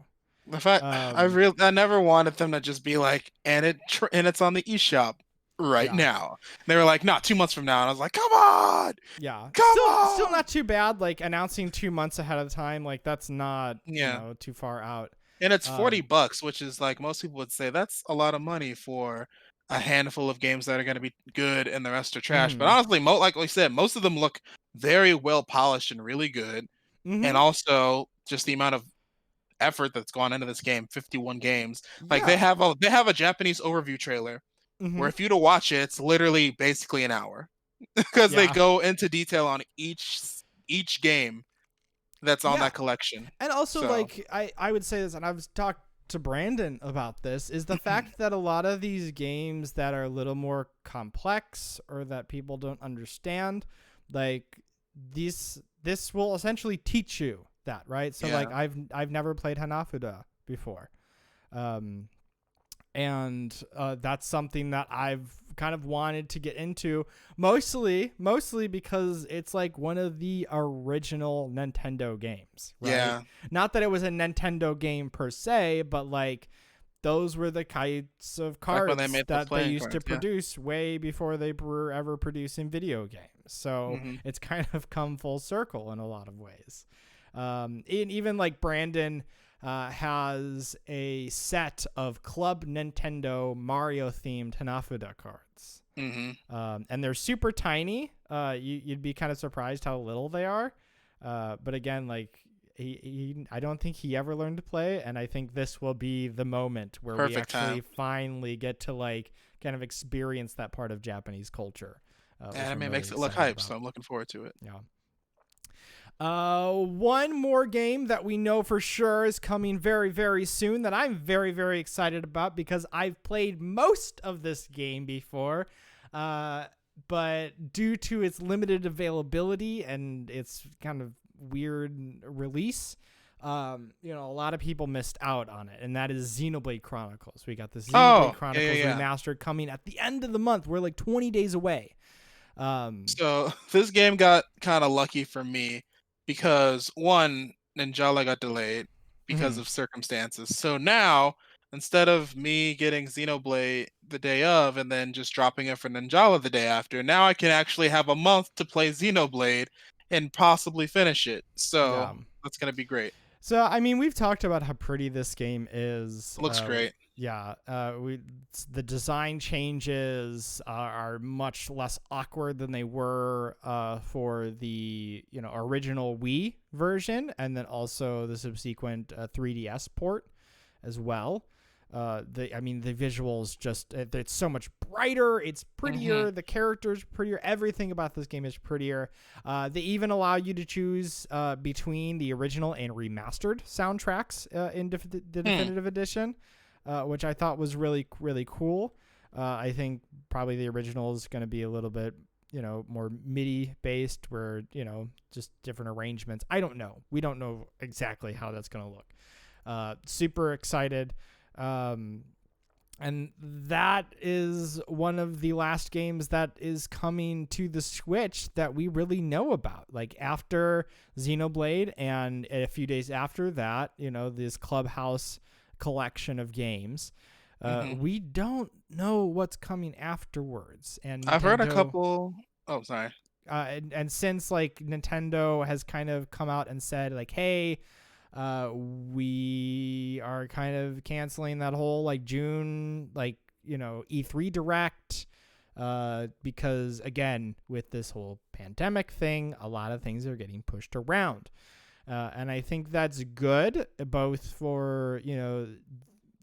The fact I never wanted them to just be like, and it's on the eShop right Yeah. now. They were like, not 2 months from now, and I was like, come on, Yeah. come Still on. not too bad. Like announcing 2 months ahead of time, like that's not Yeah, too far out. and it's Um, $40, which is like most people would say that's a lot of money for a handful of games that are going to be good and the rest are trash. But mhm. honestly, like we said, most of them look very well polished and really good. And Mhm. also just the amount of effort that's gone into this game, 51 games. Like Yeah. they have a Japanese overview trailer where Mhm. if you to watch it, it's literally basically an hour because they Yeah. go into detail on each game that's on Yeah. that collection. And also So, like I would say this, and I've talked to Brandon about this, is the fact that a lot of these games that are a little more complex or that people don't understand, like this will essentially teach you that, right? So like yeah. I've never played Hanafuda before. Um and that's something that I've kind of wanted to get into, mostly because it's like one of the original Nintendo games, right? Yeah. Not that it was a Nintendo game per se, but like those were the kinds of Back when they cards made those that they playing used to cards, yeah. produce way before they were ever producing video games. So Hmm. it's kind of come full circle in a lot of ways. And even like Brandon has a set of Club Nintendo Mario themed Hanafuda cards. Hmm. And they're super tiny. You'd be kind of surprised how little they are. But again, like I don't think he ever learned to play, and I think this will be the moment where we Perfect actually time. finally get to like kind of experience that part of Japanese culture, which I'm Anime really makes it look excited hype, about. so I'm looking forward to it. Yeah. One more game that we know for sure is coming very, very soon that I'm very, very excited about because I've played most of this game before. But due to its limited availability and its kind of weird release, a lot of people missed out on it, and that is Xenoblade Chronicles. We got the Xenoblade Oh, Chronicles yeah. Remaster coming at the end of the month. We're like 20 days away. So this game got kind of lucky for me because one, Ninjala got delayed because Mhm. of circumstances. So now, instead of me getting Xenoblade the day of and then just dropping it for Ninjala the day after, now I can actually have a month to play Xenoblade and possibly finish it. So Yeah. that's gonna be great. So, I mean, we've talked about how pretty this game is. Looks great. Yeah, the design changes are much less awkward than they were for the original Wii version, and then also the subsequent 3DS port as well. The visuals just it's so much brighter, it's prettier, the characters prettier, everything about this game is prettier. They even allow you to choose between the original and remastered soundtracks in the definitive edition, which I thought was really, really cool. I think probably the original is going to be a little bit, more MIDI based, where, just different arrangements. I don't know. We don't know exactly how that's going to look. Super excited. And that is one of the last games that is coming to the Switch that we really know about. Like after Xenoblade and a few days after that, this Clubhouse collection of games. We don't know what's coming afterwards. And I've heard a couple. Oh, sorry. And since like Nintendo has kind of come out and said like, hey, we are kind of canceling that whole like June, E3 Direct, because again, with this whole pandemic thing, a lot of things are getting pushed around. And I think that's good, both for,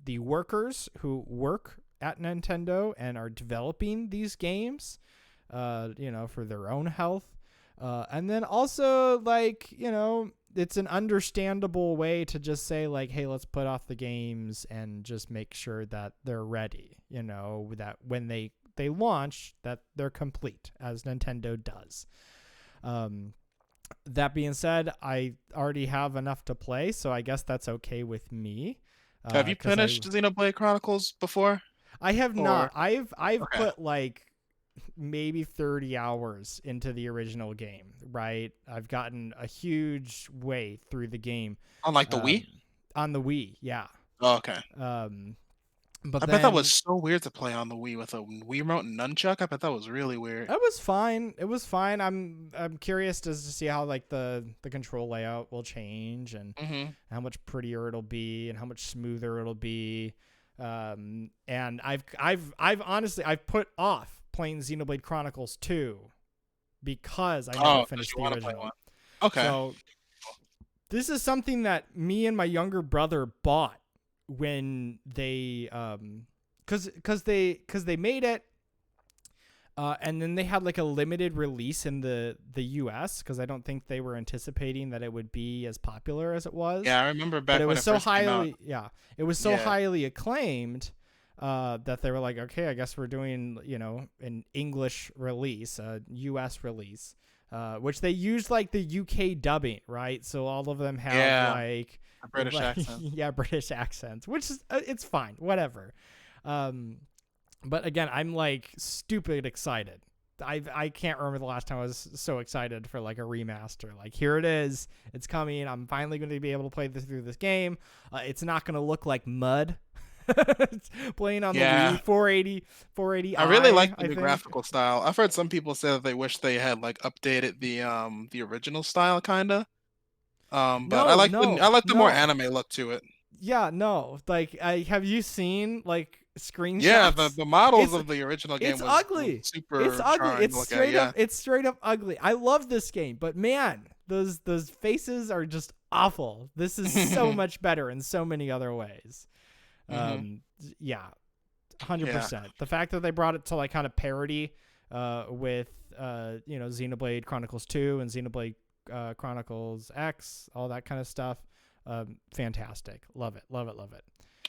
the workers who work at Nintendo and are developing these games, for their own health. And then also it's an understandable way to just say like, hey, let's put off the games and just make sure that they're ready, that when they launch that they're complete, as Nintendo does. That being said, I already have enough to play, so I guess that's okay with me. Have you finished Xenoblade Chronicles before? I have not. I've Okay. put like maybe 30 hours into the original game, right? I've gotten a huge way through the game. On like the Wii? On the Wii, yeah. Oh, okay. But I bet that was so weird to play on the Wii with a Wii remote and nunchuck. I bet that was really weird. It was fine. I'm curious to see how like the control layout will change and how much prettier it'll be and how much smoother it'll be. And I've honestly put off playing Xenoblade Chronicles 2 because I never finished the original. Okay. So this is something that me and my younger brother bought when they because they made it, and then they had like a limited release in the US, because I don't think they were anticipating that it would be as popular as it was. Yeah, I remember back when it was so highly highly acclaimed that they were like, okay, I guess we're doing an English release, a US release, which they used like the UK dubbing, right? So all of them have like a British accent. Yeah, British accents, which is it's fine, whatever. But again, I'm like stupid excited. I can't remember the last time I was so excited for like a remaster. Like, here it is, it's coming. I'm finally going to be able to play through this game. It's not going to look like mud. It's playing on the Wii 480. I really like the new graphical style. I've heard some people say that they wish they had like updated the original style, kinda. But I like the more anime look to it. Yeah, no. Like, have you seen like screenshots? Yeah, the models of the original game was ugly. Super it's ugly. It's straight up. It's straight up ugly. I love this game, but man, those faces are just awful. This is so much better in so many other ways. Yeah, 100%. The fact that they brought it to like kind of parody with Xenoblade Chronicles 2 and Xenoblade Chronicles X, all that kind of stuff. Fantastic. Love it.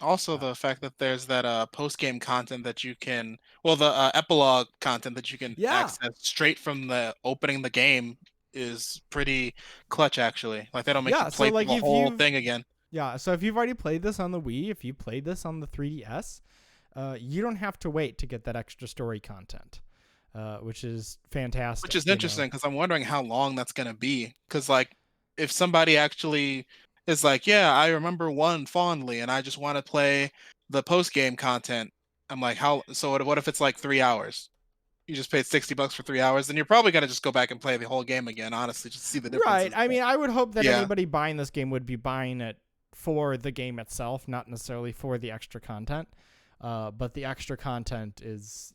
Also, the fact that there's that post-game content that you can, the epilogue content that you can access straight from the opening the game is pretty clutch, actually. Like, they don't make you play the whole thing again. Yeah, so if you've already played this on the Wii, if you played this on the 3DS, you don't have to wait to get that extra story content, which is fantastic. Which is interesting, because I'm wondering how long that's going to be. Because, like, if somebody actually is like, yeah, I remember 1 fondly, and I just want to play the post-game content, I'm like, what if it's like 3 hours? You just paid $60 for 3 hours, then you're probably going to just go back and play the whole game again, honestly, just to see the difference. Right. I mean, I would hope that anybody buying this game would be buying it for the game itself, not necessarily for the extra content. But the extra content is,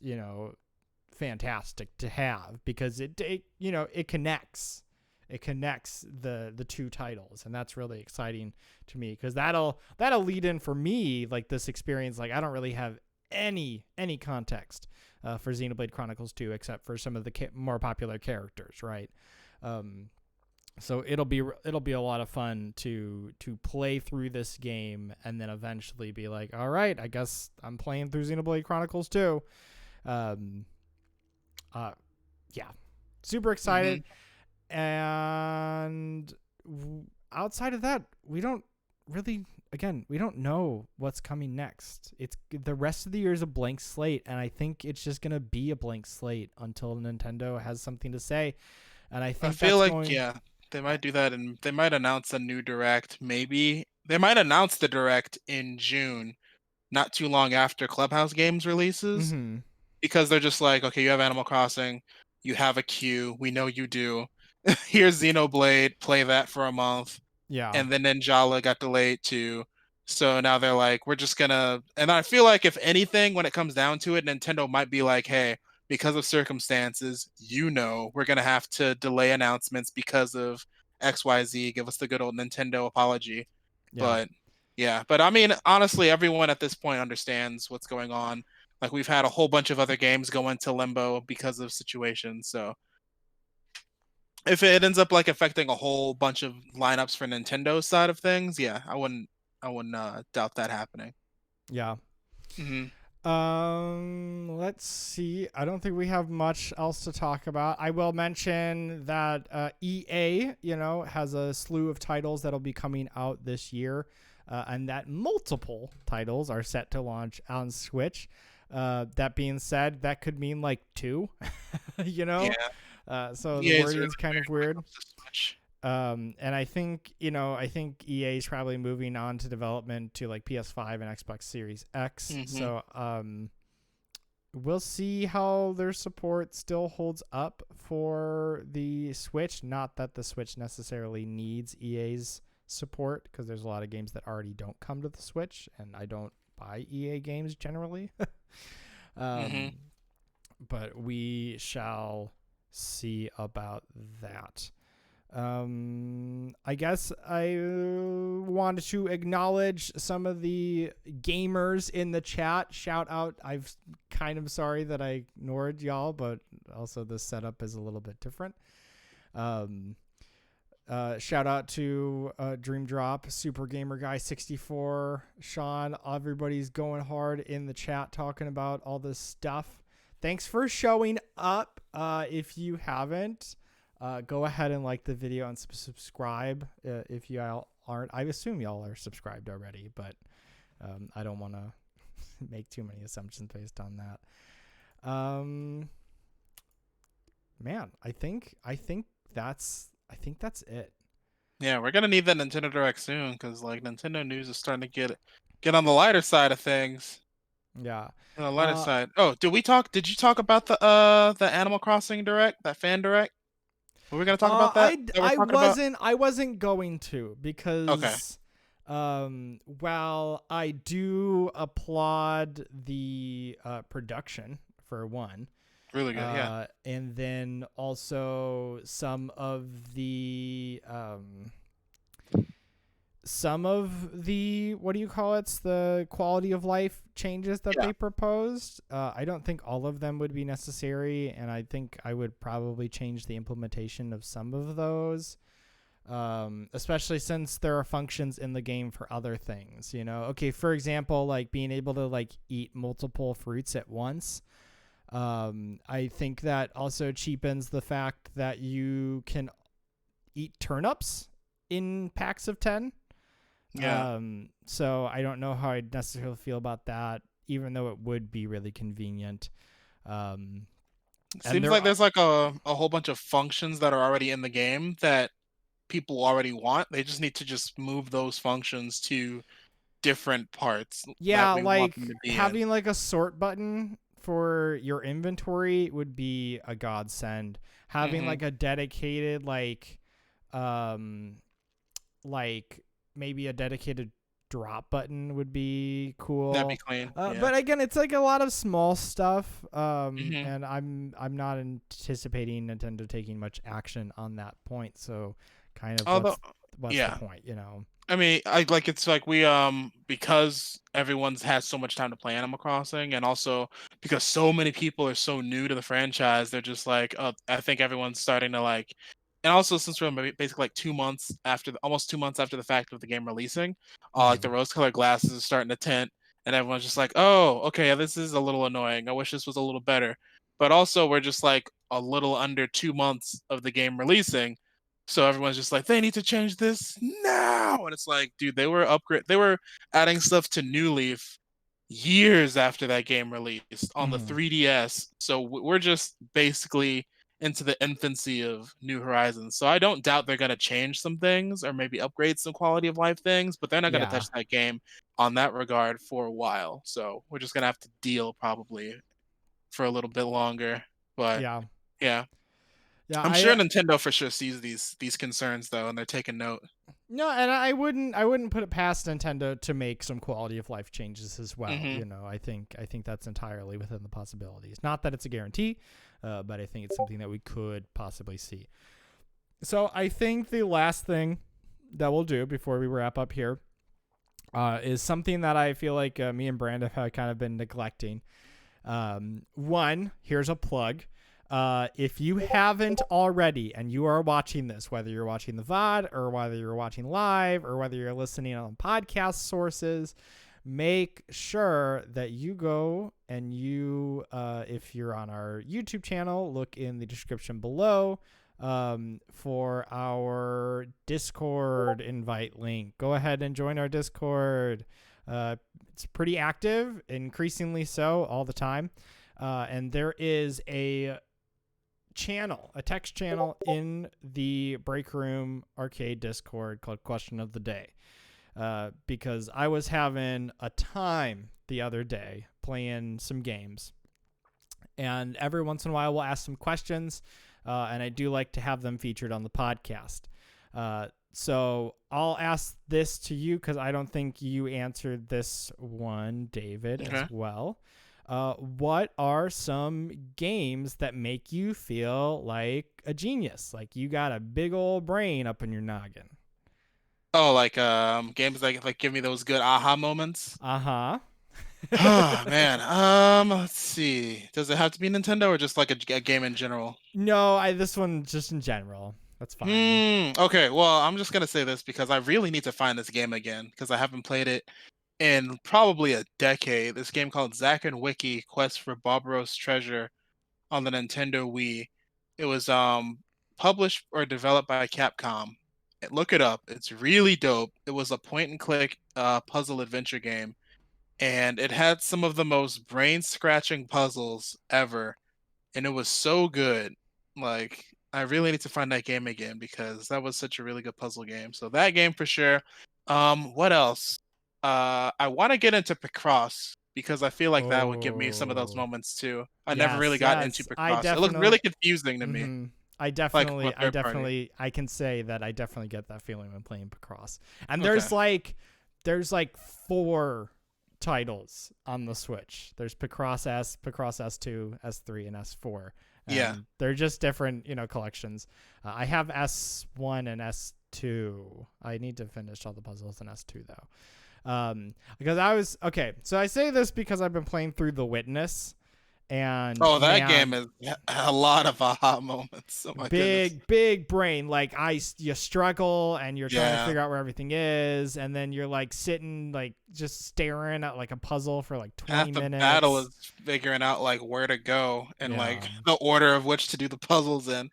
fantastic to have, because it connects. It connects the two titles, and that's really exciting to me because that'll lead in for me like this experience. Like I don't really have any context for Xenoblade Chronicles 2 except for some of the more popular characters, right? So it'll be a lot of fun to play through this game and then eventually be like, all right, I guess I'm playing through Xenoblade Chronicles 2. Yeah, super excited. And outside of that, we don't know what's coming next. It's the rest of the year is a blank slate, and I think it's just gonna be a blank slate until Nintendo has something to say. And I think feel like they might do that, and they might announce a new direct. Maybe they might announce the direct in June, not too long after Clubhouse Games releases, because they're just like, okay, you have Animal Crossing, you have a queue, we know you do. Here's Xenoblade, play that for a month. Yeah. And then Ninjala got delayed too. So now they're like, we're just gonna. And I feel like if anything, when it comes down to it, Nintendo might be like, hey, because of circumstances, we're gonna have to delay announcements because of XYZ. Give us the good old Nintendo apology. Yeah. But yeah, but I mean, honestly, everyone at this point understands what's going on. Like we've had a whole bunch of other games go into limbo because of situations. So if it ends up like affecting a whole bunch of lineups for Nintendo's side of things, yeah, I wouldn't doubt that happening. Yeah. hmm Let's see. I don't think we have much else to talk about. I will mention that EA, has a slew of titles that'll be coming out this year, and that multiple titles are set to launch on Switch. That being said, that could mean like 2, Yeah. So EA the is wording's kind of weird. Switch. And I think EA is probably moving on to development to like PS5 and Xbox Series X. So we'll see how their support still holds up for the Switch. Not that the Switch necessarily needs EA's support, because there's a lot of games that already don't come to the Switch, and I don't buy EA games generally. But we shall see about that. I guess I wanted to acknowledge some of the gamers in the chat. Shout out. I'm kind of sorry that I ignored y'all, but also the setup is a little bit different. Shout out to Dream Drop, Super Gamer Guy 64, Sean. Everybody's going hard in the chat talking about all this stuff. Thanks for showing up. If you haven't, go ahead and like the video and subscribe if y'all aren't. I assume y'all are subscribed already, but I don't want to make too many assumptions based on that. Man, I think that's it. Yeah, we're gonna need that Nintendo Direct soon, because like Nintendo news is starting to get on the lighter side of things. Yeah. On the lighter side. Oh, did you talk about the Animal Crossing Direct, that fan direct? Were we gonna talk about that? I wasn't going to, because while I do applaud the production for one, really good, yeah, and then also some of the what do you call it? The quality of life changes that they proposed. I don't think all of them would be necessary, and I think I would probably change the implementation of some of those, especially since there are functions in the game for other things. Okay, for example, like being able to like eat multiple fruits at once. I think that also cheapens the fact that you can eat turnips in packs of 10. Yeah. So I don't know how I'd necessarily feel about that, even though it would be really convenient. Seems like there's like a whole bunch of functions that are already in the game that people already want. They just need to just move those functions to different parts Yeah, that we want like them to be having in. like a sort button for your inventory would be a godsend. Having like a dedicated like maybe a dedicated drop button would be That'd be cool. clean. Yeah. But again, it's like a lot of small stuff, Hmm. and I'm not anticipating Nintendo taking much action on that point. So, kind of Although, what's the yeah. point, you know? I mean, it's like we because everyone's had so much time to play Animal Crossing, and also because so many people are so new to the franchise, they're just like, I think everyone's starting to like, and also since we're basically like 2 months after, almost 2 months after the fact of the game releasing, like the Hmm. rose-colored glasses are starting to tint, and everyone's just like, oh, okay, this is a little annoying. I wish this was a little better. But also, we're just like a little under 2 months of the game releasing, so everyone's just like, they need to change this now. And it's like, dude, they were adding stuff to New Leaf years after that game released on the Hmm. 3DS. So we're just basically into the infancy of New Horizons. So I don't doubt they're going to change some things or maybe upgrade some quality of life things, but they're not going to Yeah. touch that game on that regard for a while. So we're just going to have to deal probably for a little bit longer. But Yeah. yeah, Yeah. I'm sure Nintendo for sure sees these concerns though, and they're taking note. No, and I wouldn't put it past Nintendo to make some quality of life changes as well. Hmm. You know, I think that's entirely within the possibilities. Not that it's a guarantee, but I think it's something that we could possibly see. So I think the last thing that we'll do before we wrap up here is something that I feel like me and Brand have kind of been neglecting. One, here's a plug. If you haven't already and you are watching this, whether you're watching the VOD or whether you're watching live or whether you're listening on podcast sources, make sure that you go and you, if you're on our YouTube channel, look in the description below for our Discord invite link. Go ahead and join our Discord. It's pretty active, increasingly so all the time. And there is a text channel in the Break Room Arcade Discord called Question of the Day. Because I was having a time the other day playing some games. And every once in a while, we'll ask some questions. And I do like to have them featured on the podcast. So I'll ask this to you because I don't think you answered this one, David, Okay. as well. What are some games that make you feel like a genius? Like you got a big old brain up in your noggin. Oh, like games like give me those good aha moments. Uh-huh. Oh man. Let's see. Does it have to be Nintendo or just like a game in general? No, this one just in general. That's fine. Okay, well, I'm just gonna say this because I really need to find this game again because I haven't played it in probably a decade. This game called Zack and Wiki Quest for Barbaros Treasure on the Nintendo Wii. It was published or developed by Capcom. Look it up. It's really dope. It was a point and click puzzle adventure game, and it had some of the most brain scratching puzzles ever, and it was so good. Like I really need to find that game again because that was such a really good puzzle game. So that game for sure. What else? I want to get into Picross because I feel like that would give me some of those Oh. moments too. I never really Yes, got into yes. I Picross. It looked really definitely confusing to me, Mm-hmm. I like from a definitely, I third party. definitely, I can say that I definitely get that feeling when playing Picross. And Okay. there's like 4 titles on the Switch. There's Picross S, Picross S2, S3, and S4, Yeah. and they're just different, collections. I have S1 and S2. I need to finish all the puzzles in S2 though. Because I was okay. So I say this because I've been playing through The Witness. And Oh, that game man, is a lot of aha moments. Oh my goodness. big brain. Like you struggle and you're trying to Yeah. figure out where everything is, and then you're like sitting like just staring at like a puzzle for like Half 20 the battle minutes. is figuring out like where to go and like Yeah, the order of which to do the puzzles in.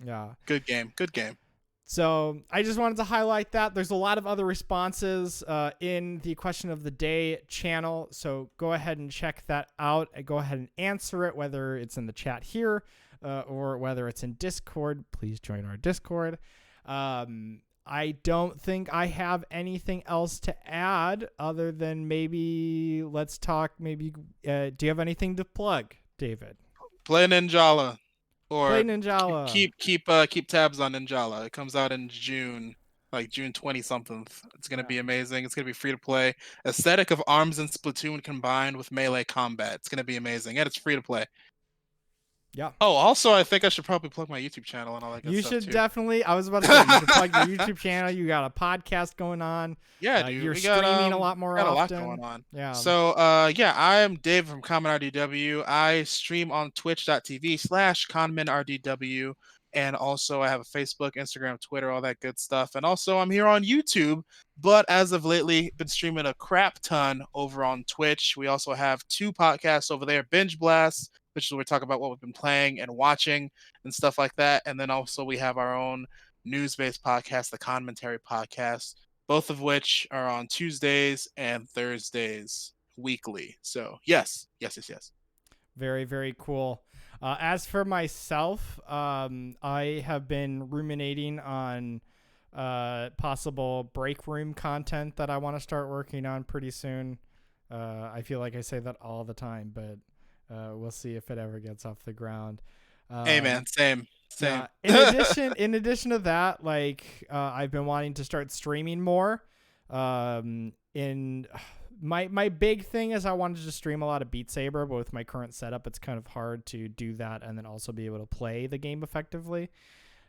yeah. Good game. Good game. So I just wanted to highlight that. There's a lot of other responses in the Question of the Day channel. So go ahead and check that out. Go ahead and answer it, whether it's in the chat here or whether it's in Discord. Please join our Discord. I don't think I have anything else to add other than maybe let's talk. Maybe do you have anything to plug, David? Play Ninjala. Play Or Ninjala. keep tabs on Ninjala. It comes out in June. like June 20 something. It's gonna Yeah. be amazing. It's gonna be free to play. Aesthetic of Arms and Splatoon combined with melee combat. It's gonna be amazing, and it's free to play. Yeah. Oh, also, I think I should probably plug my YouTube channel and all that good You stuff should too. definitely. I was about to say you should plug your YouTube channel. You got a podcast going on. Yeah, dude, You're we got streaming a lot more got a lot often. going on. Yeah. So, yeah, I'm Dave from Common RDW. I stream on twitch.tv/ConmanRDW, and also I have a Facebook, Instagram, Twitter, all that good stuff. And also, I'm here on YouTube, but as of lately, been streaming a crap ton over on Twitch. We also have 2 podcasts over there, Binge Blast, which is where we talk about what we've been playing and watching and stuff like that. And then also we have our own news-based podcast, the Commentary Podcast, both of which are on Tuesdays and Thursdays weekly. So yes. Very, very cool. As for myself, I have been ruminating on possible break room content that I want to start working on pretty soon. I feel like I say that all the time, but we'll see if it ever gets off the ground. Hey man, same. Yeah. In addition to that, like I've been wanting to start streaming more. In my big thing is I wanted to stream a lot of Beat Saber, but with my current setup, it's kind of hard to do that and then also be able to play the game effectively.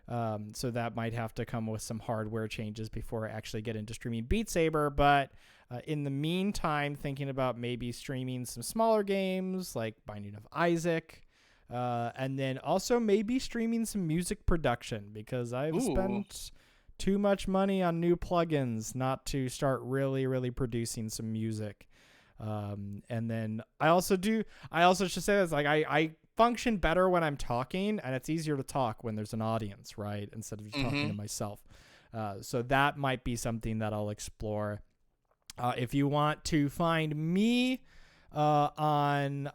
So that might have to come with some hardware changes before I actually get into streaming Beat Saber. But in the meantime, thinking about maybe streaming some smaller games like Binding of Isaac. And then also maybe streaming some music production because I've spent too much money on new plugins not to start really producing some music. And then I also should say this, like I function better when I'm talking, and it's easier to talk when there's an audience, right? Instead of just talking to myself. So that might be something that I'll explore. If you want to find me on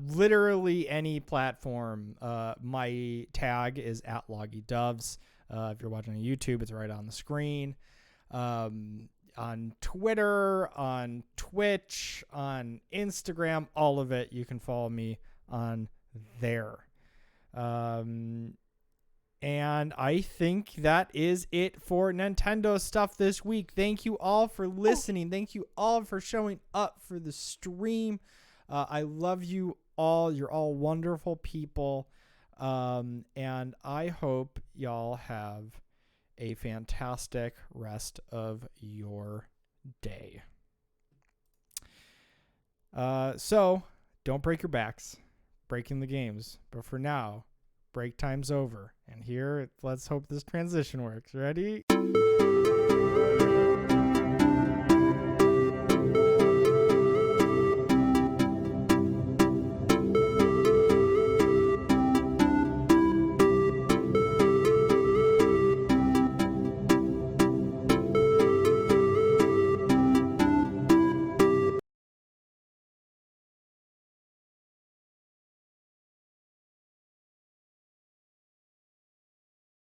literally any platform, my tag is @LoggyDoves. If you're watching on YouTube, it's right on the screen. On Twitter, on Twitch, on Instagram, all of it, you can follow me on there. And I think that is it for Nintendo stuff this week. Thank you all for listening. Thank you all for showing up for the stream. I love you all. You're all wonderful people. And I hope y'all have a fantastic rest of your day. So don't break your backs breaking the games. But for now, break time's over. And here, let's hope this transition works. Ready?